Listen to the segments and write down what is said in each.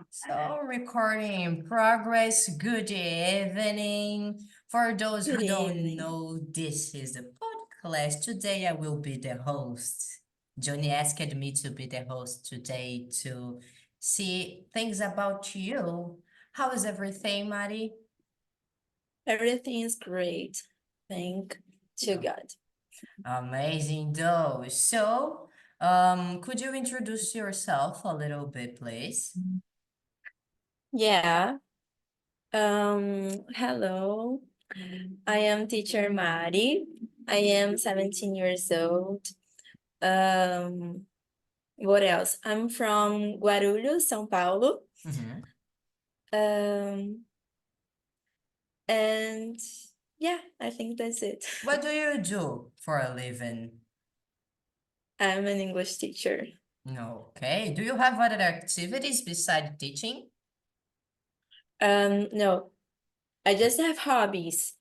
So, recording in progress. Good evening. For those Good who don't evening. know, this is the podcast. Today, I will be the host. Johnny asked me to be the host today to see things about you. How is everything, Mari? Everything is great. Thank to God. Amazing, though. So, could you introduce yourself a little bit, please? Yeah. Hello. I am teacher Mari. I am 17 years old. Um, what else? I'm from Guarulhos, São Paulo. Mhm. Um, and yeah, I think that's it. What do you do for a living? I'm an English teacher. Okay. Do you have other activities besides teaching? No, I just have hobbies,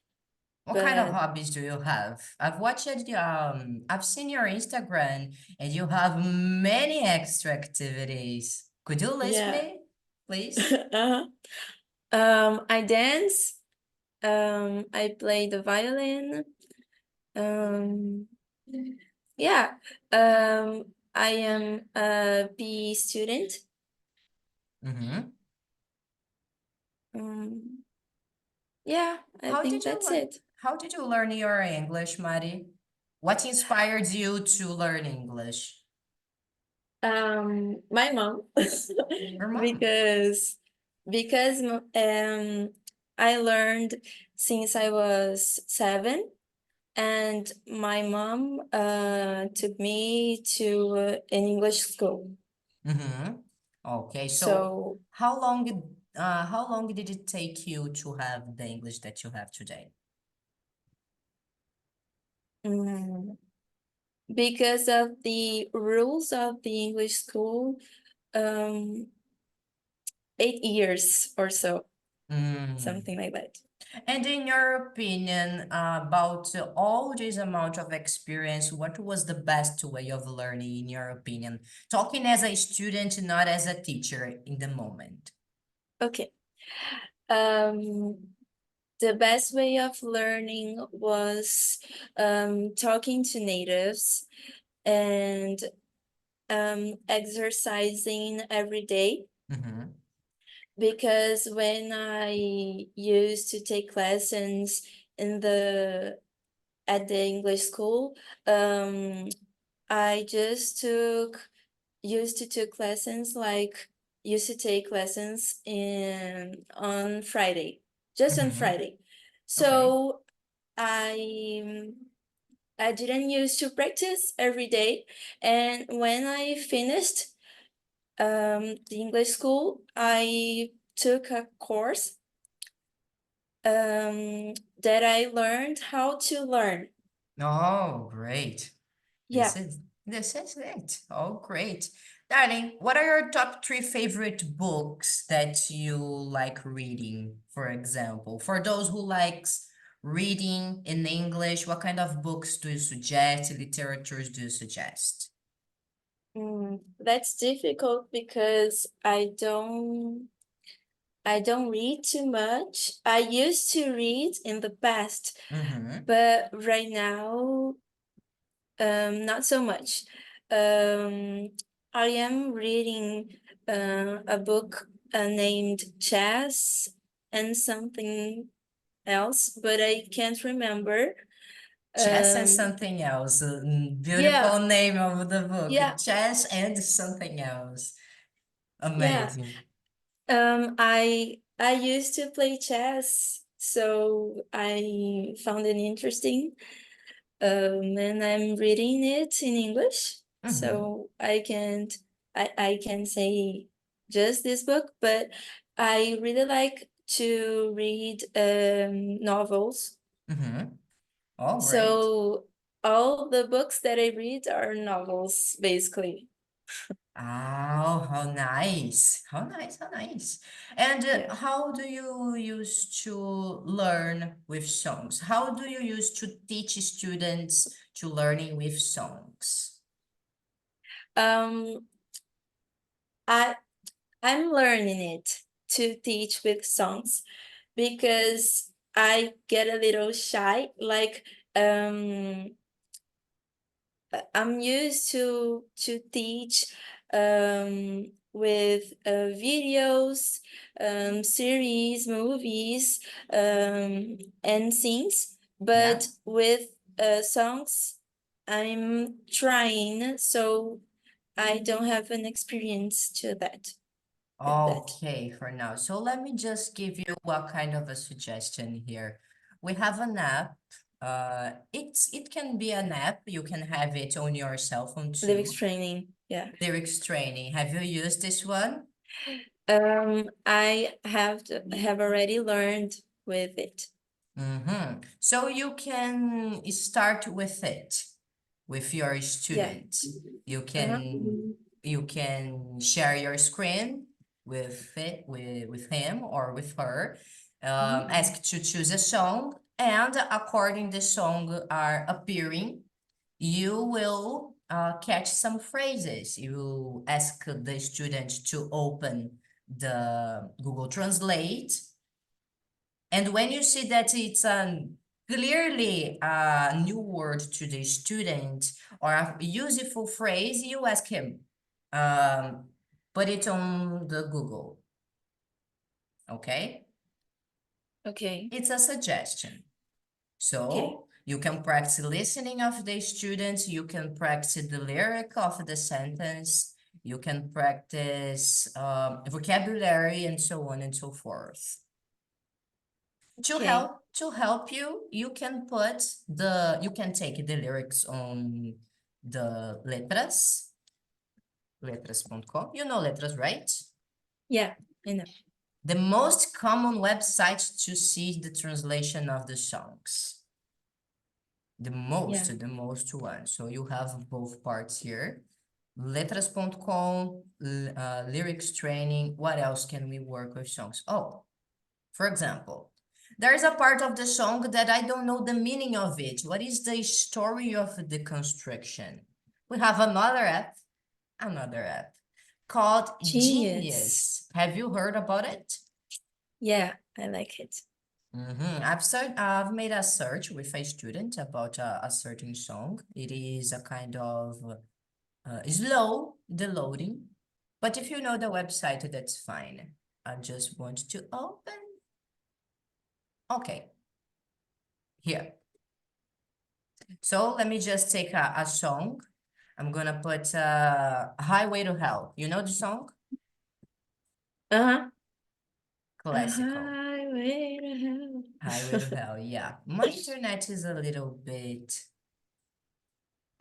What kind of but hobbies do you have? I've seen your Instagram and you have many extra activities. Could you list yeah. me, please? uh-huh. I dance. I play the violin. Um, yeah. I am a PE student. Mm-hmm. Um, yeah, I How think did you that's learn? it. How did you learn your English, Mari? What inspired you to learn English? My mom, Your mom. because because I learned since I was 7. And my mom took me to an English school. Mm-hmm. Okay, so So how long did it take you to have the English that you have today? mm, because of the rules of the English school, um, 8 years or so, Mm. something like that. And in your opinion, about all this amount of experience, what was the best way of learning, in your opinion? Talking as a student, not as a teacher in the moment. Okay. Um, the best way of learning was talking to natives and exercising every day. Mm-hmm. Because when I used to take lessons in the at the English school, um, I just used to take lessons like used to take lessons in on Friday, just on Mm-hmm. Friday. Okay. So I I didn't used to practice every day, and when I finished the English school, I took a course that I learned how to learn. Oh, great. Yeah. This is it. Oh, great. Darling, what are your top three favorite books that you like reading, for example? For those who likes reading in English, what kind of books do you suggest? Literatures do you suggest? That's difficult because I don't read too much. I used to read in the past, Mm-hmm. but right now not so much. Um I am reading a book named Chess and something else, but I can't remember. Chess and Um something else. yeah, Beautiful name of the book. yeah, Chess and something else. yeah. Amazing. I used to play chess, so I found it interesting. And I'm reading it in English, Mm-hmm. so I can say just this book, but I really like to read novels. Mm-hmm. Oh, great. So all the books that I read are novels, basically. Oh, how nice. How nice, how nice. And Yeah. how do you use to learn with songs? How do you use to teach students to learning with songs? Um, I I'm learning it to teach with songs because I get a little shy. Like I'm used to teach with videos, series, movies, and scenes, Yeah. but with songs, I'm trying, so I don't have an experience to that with that. Okay, for now. So let me just give you a kind of a suggestion here. We have an app. It can be an app. You can have it on your cell phone Lyrics too. training, yeah. Lyrics training. Have you used this one? I have already learned with it. Mm-hmm. So you can start with it with your Yeah. student. You Uh-huh. can share your screen with it with him or with her. Ask to choose a song, and according the song are appearing, you will catch some phrases. You ask the student to open the Google Translate, and when you see that it's clearly a new word to the student or a useful phrase, you ask him, um, put it on the Google, okay? Okay. It's a suggestion. Okay. So you can practice listening of the students, you can practice the lyric of the sentence, you can practice vocabulary and so on and so forth. Okay. To help you, you can take the lyrics on the letras.com. You know letras, right? Yeah, I know. The most common website to see the translation of the songs. Yeah. The most one. So you have both parts here. Letras.com, lyrics training. What else can we work with songs? Oh, for example, there's a part of the song that I don't know the meaning of it. What is the story of the construction? We have another app called Genius. Genius. Have you heard about it? Yeah, I like it. I've made a search with a student about a certain song. It is a kind of slow, the loading, but if you know the website, that's fine. I just want to open. Okay, here. So let me just take a song. I'm gonna put Highway to Hell. You know the song? Uh-huh. A Classical. highway to Highway to hell. Hell, yeah. My internet is a little bit...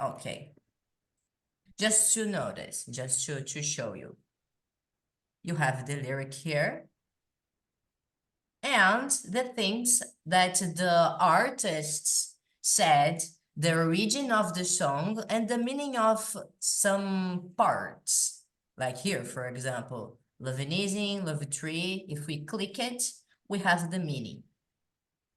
Okay. Just to notice, just to show you. You have the lyric here. And the things that the artists said, the origin of the song and the meaning of some parts. Like here, for example, love anything, love tree. If we click it, we have the meaning.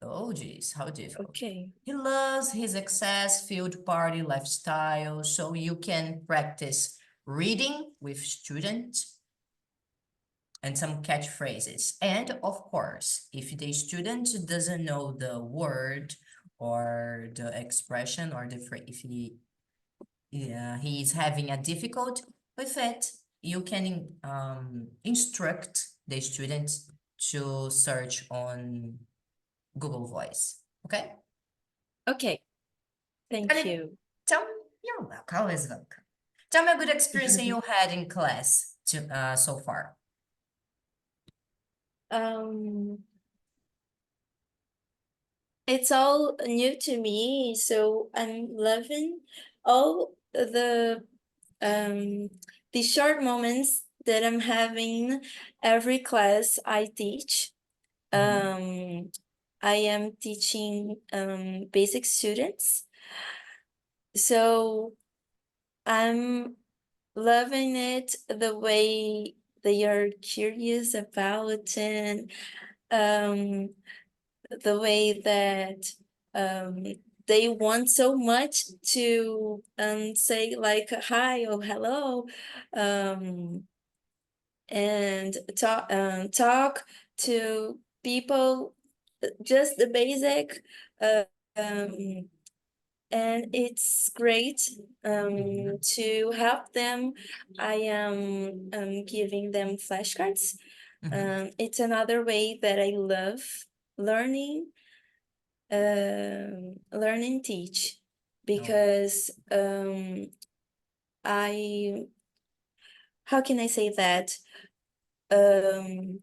Oh, geez, how difficult. Okay. He loves his excess-filled party lifestyle, so you can practice reading with students and some catchphrases. And of course, if the student doesn't know the word or the expression or the phrase, if he is having a difficult with it, you can instruct the student to search on Google Voice. Okay? Okay. Thank Darling, you. tell me, you're welcome, always welcome. Tell me a good experience you had in class so far. Um, it's all new to me, so I'm loving all um the short moments that I'm having every class I teach. Um, I am teaching basic students, so I'm loving it the way they are curious about and the way that um, they want so much to say like hi or hello, um, and talk to people, just the basic, um, and it's great to help them. I am giving them flashcards. It's another way that I love learning, teach, because I how can I say that? Um,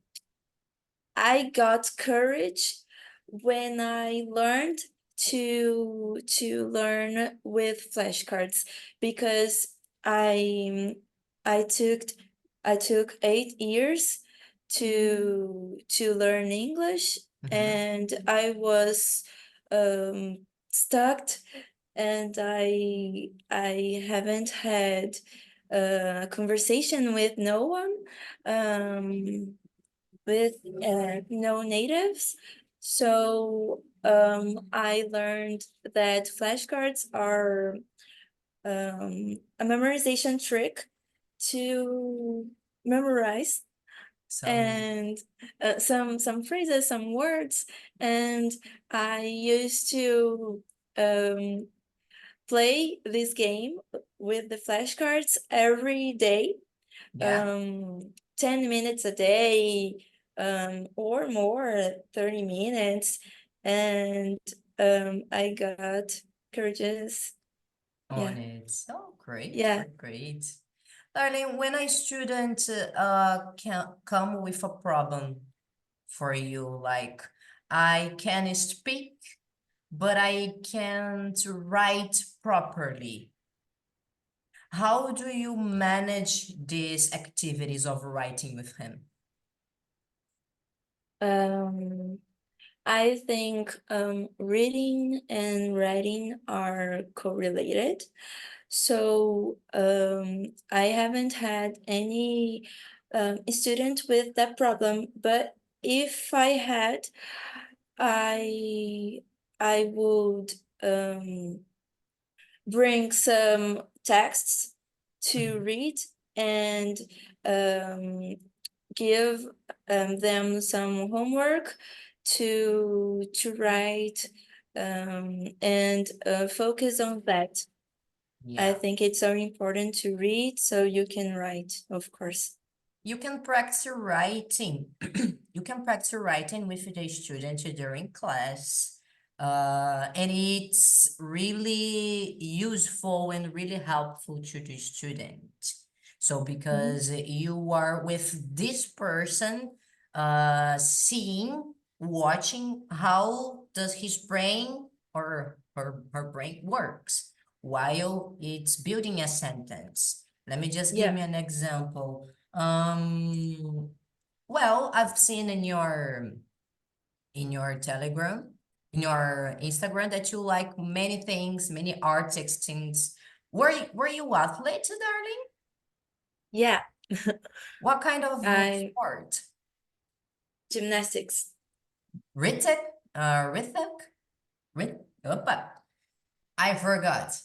I got courage when I learned to learn with flashcards, because I I took I took 8 years to learn English, and I was stuck, and I haven't had a conversation with no one, with no natives. So I learned that flashcards are a memorization trick to memorize, and some phrases, some words, and I used to play this game with the flashcards every day, 10 minutes a day, or more, 30 minutes, and I got courageous. on it. Oh, great, Yeah. great. Darling, when a student can come with a problem for you, like I can speak, but I can't write properly. How do you manage these activities of writing with him? I think reading and writing are correlated. So I haven't had any student with that problem, but if I had, I I would bring some texts to read, and give them some homework to write, and focus on that. I think it's so important to read so you can write, of course. You can practice writing. You can practice writing with the student during class. And it's really useful and really helpful to the student. So because you are with this person, seeing, watching how does his brain or her brain works while it's building a sentence. Let me just give me an example. Well, I've seen in your Telegram, in your Instagram, that you like many things, many artistic things. Were you athlete, darling? Yeah. What kind of sport? Gymnastics. Rhythmic? Opa, I forgot.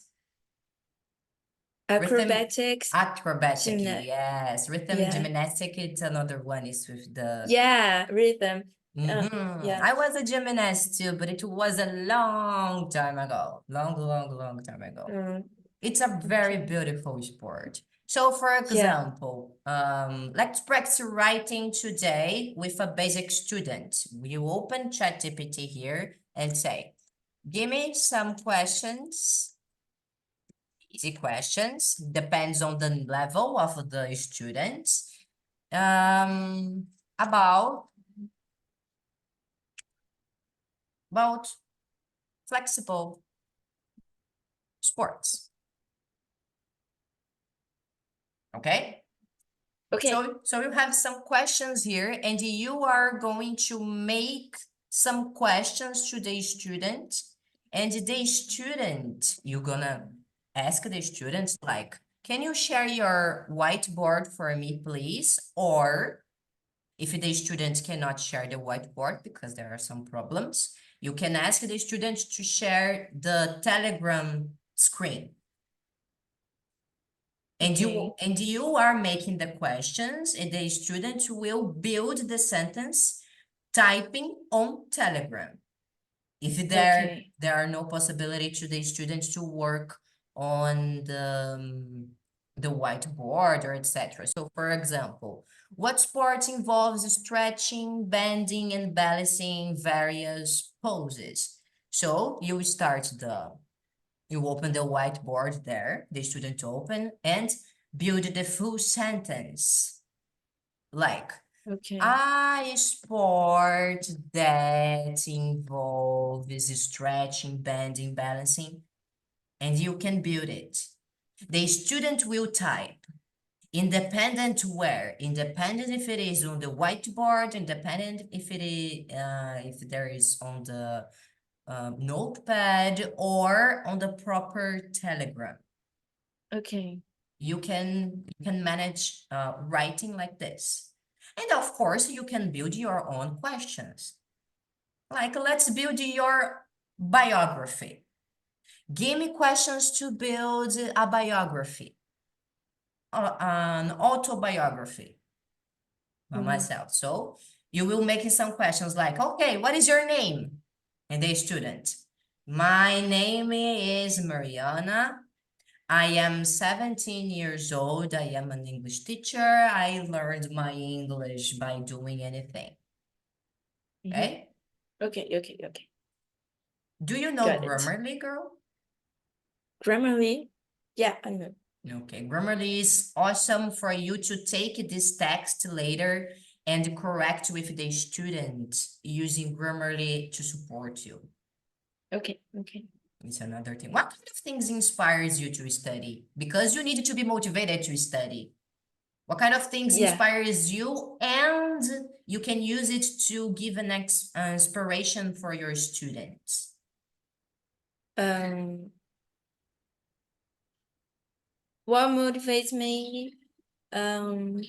Acrobatics. Acrobatic, yes. Rhythm gymnastic, it's another one, is with the... Yeah, rhythm. I was a gymnast too, but it was a long time ago. Long time ago. It's a very beautiful sport. So for example, let's practice writing today with a basic student. You open ChatGPT here and say, give me some questions, easy questions, depends on the level of the student, about flexible sports. Okay? Okay. So you have some questions here, and you are going to make some questions to the student, and the student, you're gonna ask the students like, can you share your whiteboard for me, please? Or if the student cannot share the whiteboard because there are some problems, you can ask the student to share the Telegram screen. And Okay. you are making the questions, and the student will build the sentence typing on Telegram. If there are no possibility to the students to work on the whiteboard or etc. So, for example, what sport involves stretching, bending, and balancing various poses? So you you open the whiteboard there, the student open, and build the full sentence. Like, Okay. a sport that involves stretching, bending, balancing, and you can build it. The student will type independent where, independent if it is on the whiteboard, independent if it is if there is on the notepad or on the proper Telegram. Okay. You can manage writing like this. And of course, you can build your own questions. Like, let's build your biography. Give me questions to build a biography, an autobiography by myself. So you will make some questions like, okay, what is your name? And the student, my name is Mariana. I am 17 years old. I am an English teacher. I learned my English by doing anything. Okay? Okay, okay, okay. Do you know Got it. Grammarly, girl? Grammarly? Yeah, I know. Okay, Grammarly is awesome for you to take this text later and correct with the student using Grammarly to support you. Okay, okay. It's another thing. What kind of things inspires you to study? Because you need to be motivated to study. What kind of things inspires you, and you can use it to give an inspiration for your students? What motivates me? The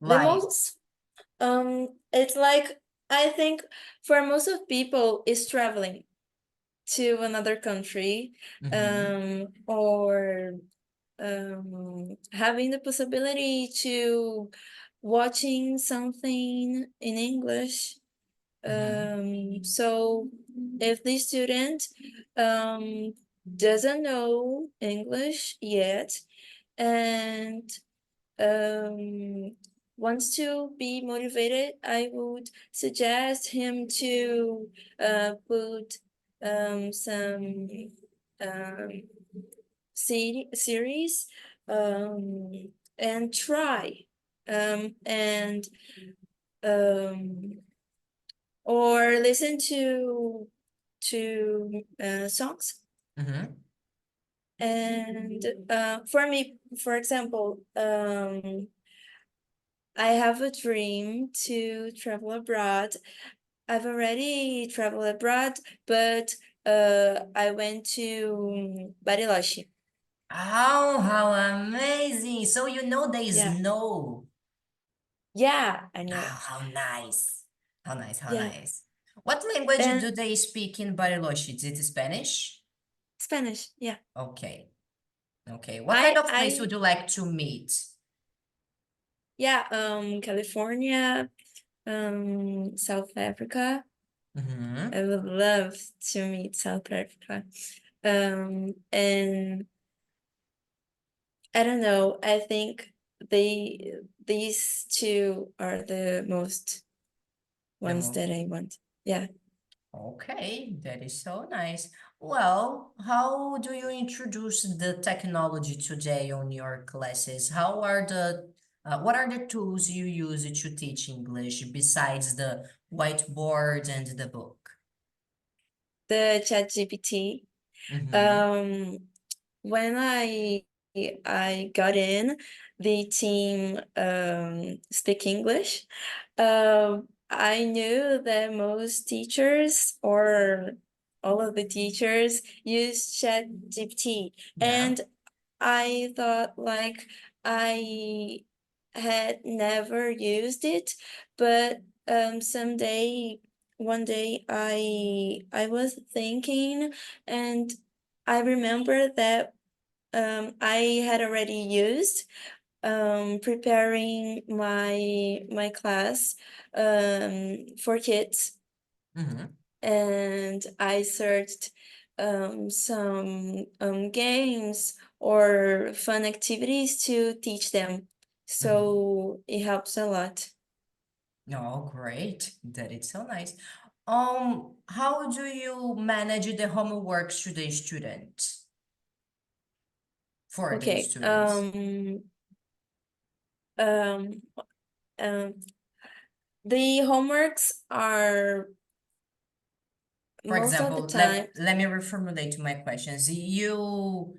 most, it's like, I think for most of people is traveling to another country, or having the possibility to watching something in English. So if the student doesn't know English yet and wants to be motivated, I would suggest him to put some series and try, and or listen to songs. And for me, for example, I have a dream to travel abroad. I've already traveled abroad, but I went to Bariloche. Oh, how amazing! So you know there is snow. Yeah, I know. Oh, how nice. How nice, how Yeah. nice. What language do they speak in Bariloche? Is it Spanish? Spanish, yeah. Okay. Okay. What kind of place would you like to meet? Yeah, California, South Africa. I would love to meet South Africa. And I don't know, I think these two are the most ones that I want. Yeah. Okay, that is so nice. Well, how do you introduce the technology today on your classes? How are what are the tools you use to teach English besides the whiteboard and the book? The ChatGPT. When I got in the team Spikinglix, I knew that most teachers or all of the teachers use ChatGPT, and I thought like I had never used it, but one day I was thinking, and I remember that I had already used preparing my class for kids, Mhm, and I searched some games or fun activities to teach them. mhm. So it helps a lot. Oh, great. That is so nice. How do you manage the homeworks to the students? For the Okay. students? Um, um, the homeworks are For most of the example, time. let me reformulate my questions. You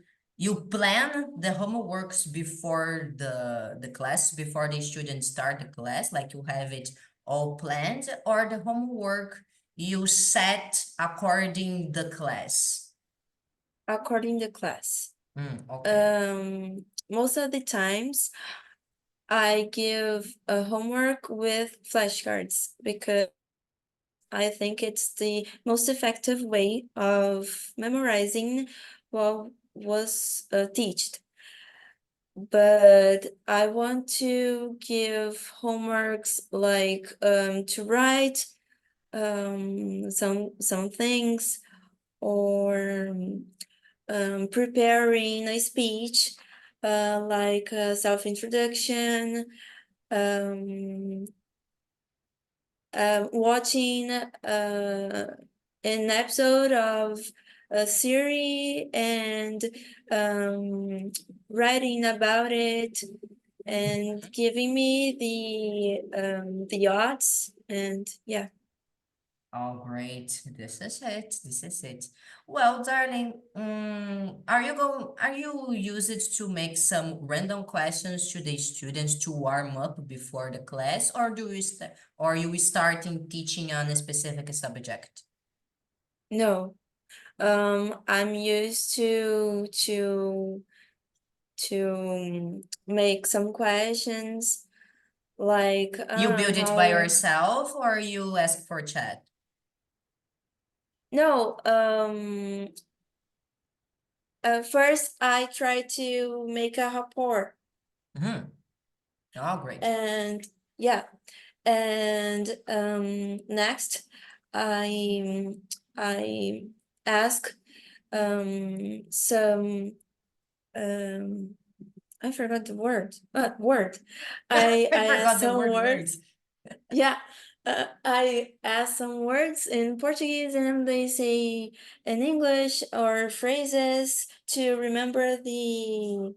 plan the homeworks before the class, before the students start the class, like you have it all planned, or the homework you set according the class? According to class. Okay. Most of the times I give a homework with flashcards because I think it's the most effective way of memorizing what was taught. But I want to give homeworks like to write some things, or preparing a speech, like a self-introduction, um, watching an episode of a series and um, writing about it and giving me the odds, and yeah. Oh, great. This is it. This is it. Well, darling, are you use it to make some random questions to the students to warm up before the class, or or you starting teaching on a specific subject? No, I'm used to make some questions like You build it by how. yourself or you ask for chat? No, first I try to make a rapport, Mm-hmm. Oh, great. and yeah, and next I ask some um I forgot the word. Word. I I ask forgot the some word words. words. Yeah, I ask some words in Portuguese and they say in English, or phrases to remember the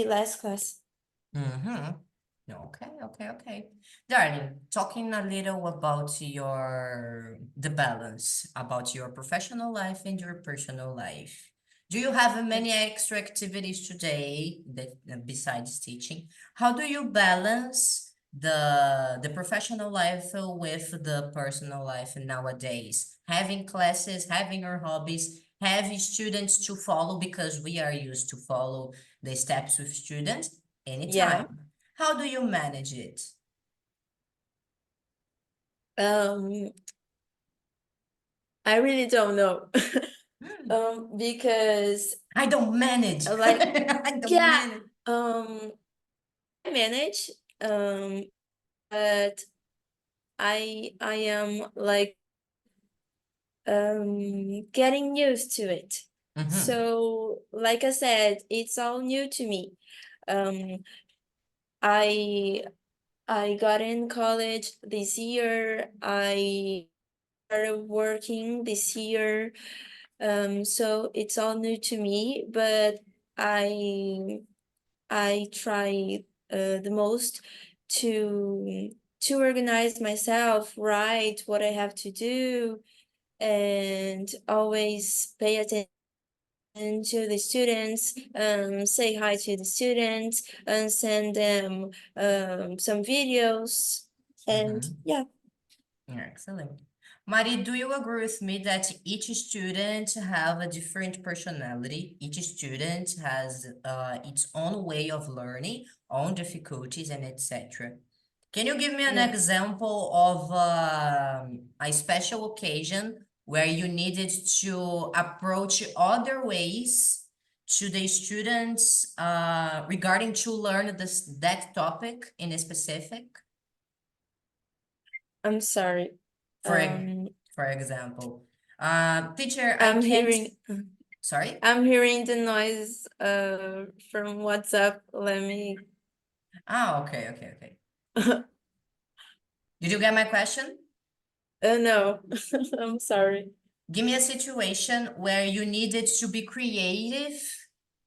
last class. Mm-hmm. Okay, okay, okay. Darling, talking a little about the balance, about your professional life and your personal life. Do you have Yeah. many extra activities today that besides teaching? How do you balance the professional life with the personal life nowadays? Having classes, having your hobbies, having students to follow because we are used to follow the steps with students Yeah. anytime. How do you manage it? Um, I really don't know. Hmm, Because I don't manage. like, I don't yeah, manage. I manage, um, but I am like getting used to it. Mm-hmm. So, like I said, it's all new to me. Um, I I got in college this year. I started working this year. So it's all new to me, but I I try the most to to organize myself, write what I have to do, and always pay attention to the students, say hi to the students, and send them some videos, and Mm-hmm. yeah. Excellent. Mari, do you agree with me that each student have a different personality? Each student has its own way of learning, own difficulties, and etc. Can you give me an Yeah. example of a special occasion where you needed to approach other ways to the students regarding to learn that topic in a specific? I'm sorry. For for example, teacher, I I'm can't. hearing Sorry. I'm hearing the noise from WhatsApp. Let me Ah, okay, okay, okay. Did you get my question? no. I'm sorry. Give me a situation where you needed to be creative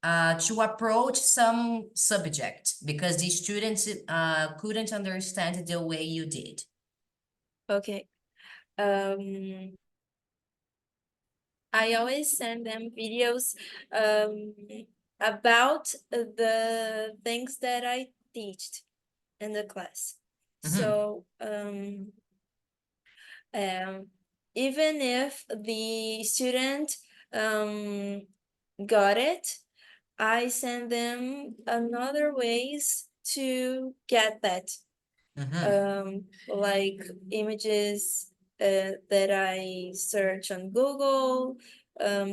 to approach some subject because the students couldn't understand the way you did. Okay. I always send them videos about the things that I teach in the class. So even if the student got it, I send them another ways to get that, like images that I search on Google,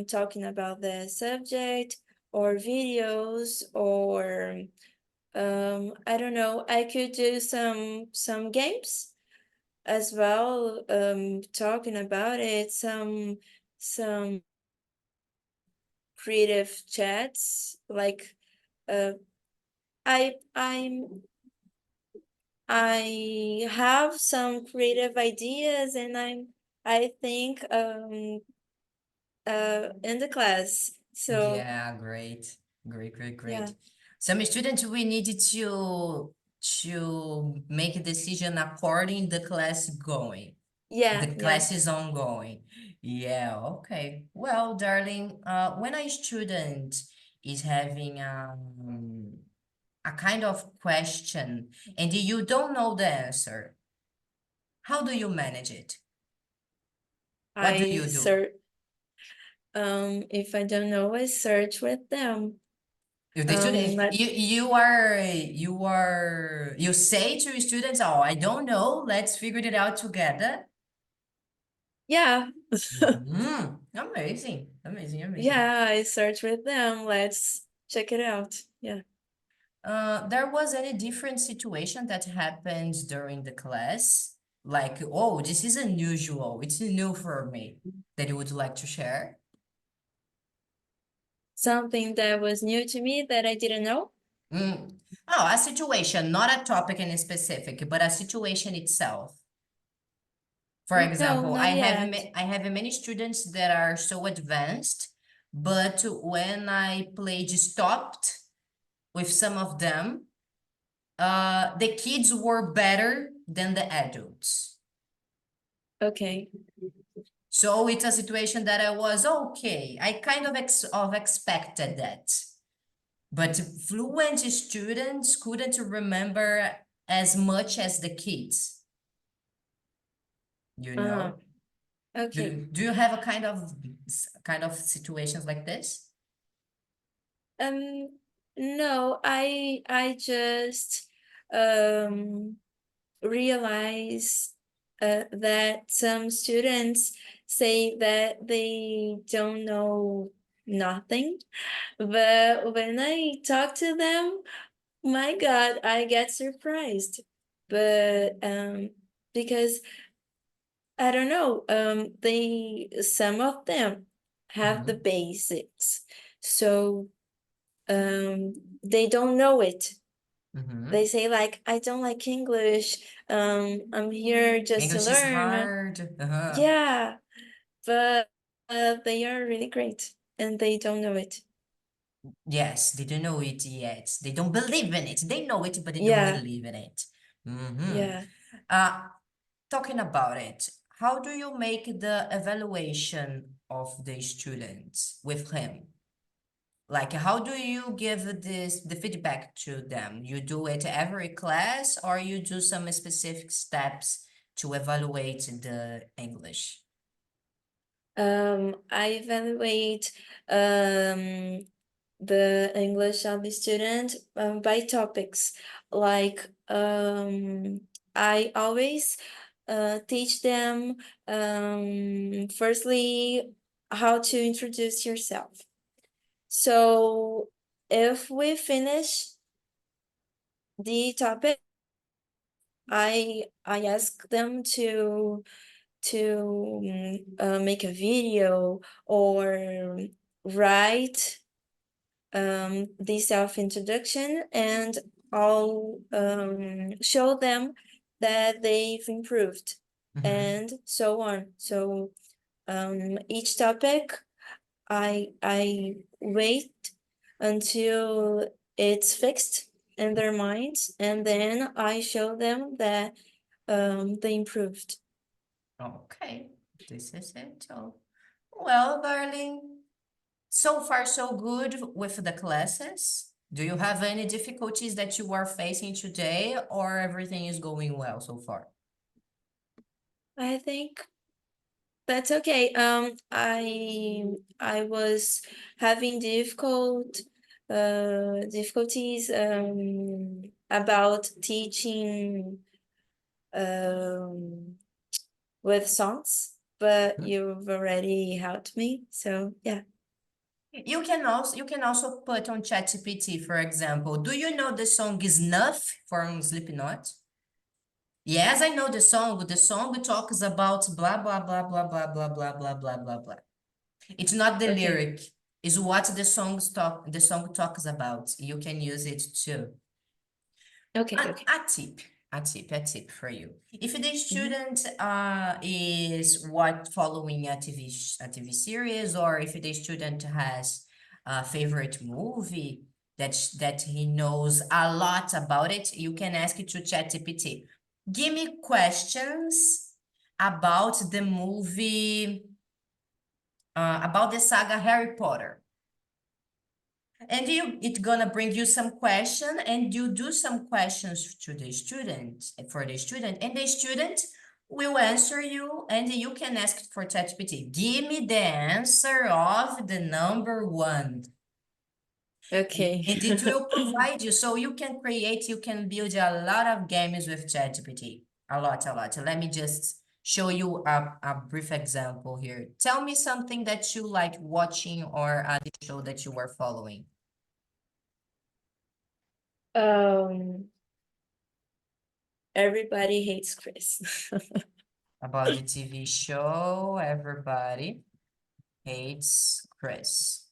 talking about the subject, or videos, or I don't know, I could do some games as well, talking about it, some creative chats, like I I'm I have some creative ideas, and I think in the class. So Yeah, great, great, great, yeah, great. Some students we needed to make a decision according the class going. yeah, The yeah. class is ongoing. Yeah, okay. Well, darling, when a student is having a kind of question and you don't know the answer, how do you manage it? What do I you do? search. If I don't know, I search with them. If the student, Let you say to your students, "Oh, I don't know. Let's figure it out together." Yeah, Amazing, amazing, amazing. yeah. I search with them. Let's check it out. Yeah. There was any different situation that happened during the class? Like, oh, this is unusual. It's new for me that you would like to share? Something that was new to me that I didn't know. Mm. Oh, a situation, not a topic in specific, but a situation itself. For No, example, not yet. I have many students that are so advanced, but when I played stopped with some of them, the kids were better than the adults. Okay. So it's a situation that I was okay. I kind of expected that. But fluent students couldn't remember as much as the kids, you know? Okay. Do you have a kind of situations like this? Um, no, I just um realize that some students say that they don't know nothing, but when I talk to them, my God, I get surprised. But because I don't know, they some of them have the Mhm. basics, so they don't know it. They Mhm. say like, I don't like English, I'm here just to English is learn. hard. Yeah, but they are really great and they don't know it. Yes, they don't know it yet. They don't believe in it. They know it, but they don't Yeah, believe in it. Mhm. yeah. Uh, Talking about it, how do you make the evaluation of the students with him? Like, how do you give the feedback to them? You do it every class, or you do some specific steps to evaluate the English? I evaluate the English of the student by topics. Like I always teach them, firstly, how to introduce yourself. So if we finish the topic, I ask them to make a video or write the self-introduction, and I'll show them that they've improved Mhm. and so on. So each topic I wait until it's fixed in their minds, and then I show them that they improved. Okay, this is it. Oh. Well, darling, so far so good with the classes. Do you have any difficulties that you are facing today, or everything is going well so far? I think that's okay. I was having difficulties about teaching with songs, but you've already helped me, so yeah. You can also put on ChatGPT, for example. Do you know the song Snuff from Slipknot? Yes, I know the song. The song talks about blah blah blah blah blah blah blah blah blah blah blah. It's not the Okay. lyric, it's what the song talks about. You can use it too. Okay. A tip for you. If the student is following a TV series, or if the student has a favorite movie that he knows a lot about it, you can ask it to ChatGPT. Give me questions about the movie, about the saga Harry Potter. And it's gonna bring you some question, and you do some questions to the student, for the student, and the student will answer you, and you can ask for ChatGPT. Give me the answer of the number one. Okay. And it will provide you, so you can build a lot of games with ChatGPT. A lot. Let me just show you a brief example here. Tell me something that you like watching, or a show that you are following. Everybody hates Chris. About the TV show, Everybody Hates Chris.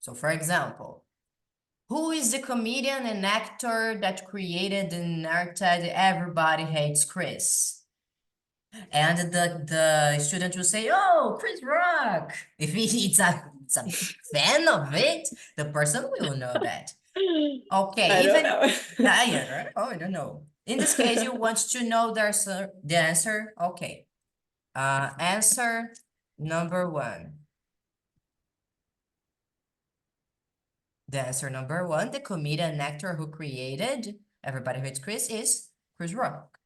So, for example, who is the comedian and actor that created the narrative Everybody Hates Chris? And the student will say, oh, Chris Rock. If it's a fan of it, the person will know that. Okay, I don't know. yeah, oh, I don't know. In this case, you want to know the answer? Okay. Answer number one. The answer number one, the comedian and actor who created Everybody Hates Chris is Chris Rock.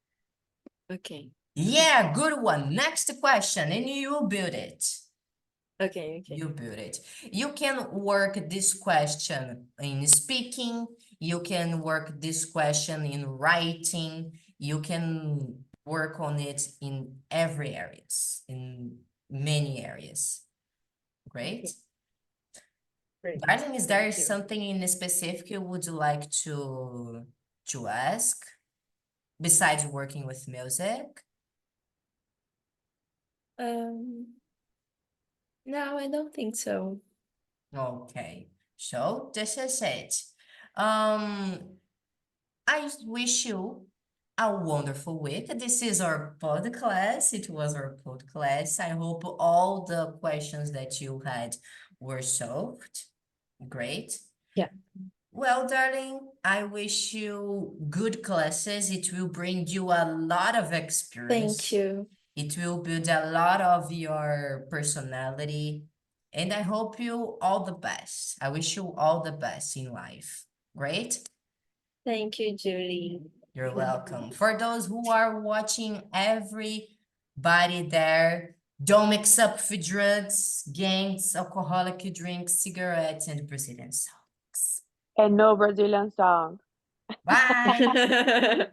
Okay. Yeah, good one. Next question, and you build it. Okay. You build it. You can work this question in speaking. You can work this question in writing. You can work on it in every areas, in many areas. Great. Okay. Great. Darling, is there Thank you. something in specific you would like to ask besides working with music? No, I don't think so. Okay, so this is it. I wish you a wonderful week. This is our podcast. It was our podcast. I hope all the questions that you had were solved. Great. Yeah. Well, darling, I wish you good classes. It will bring you a lot of experience. Thank you. It will build a lot of your personality. And I hope you all the best. I wish you all the best in life. Great? Thank you, Julie. You're welcome. For those who are watching, everybody there, don't mix up for drugs, gangs, alcoholic drinks, cigarettes, and Brazilian songs. And no Brazilian song. Bye.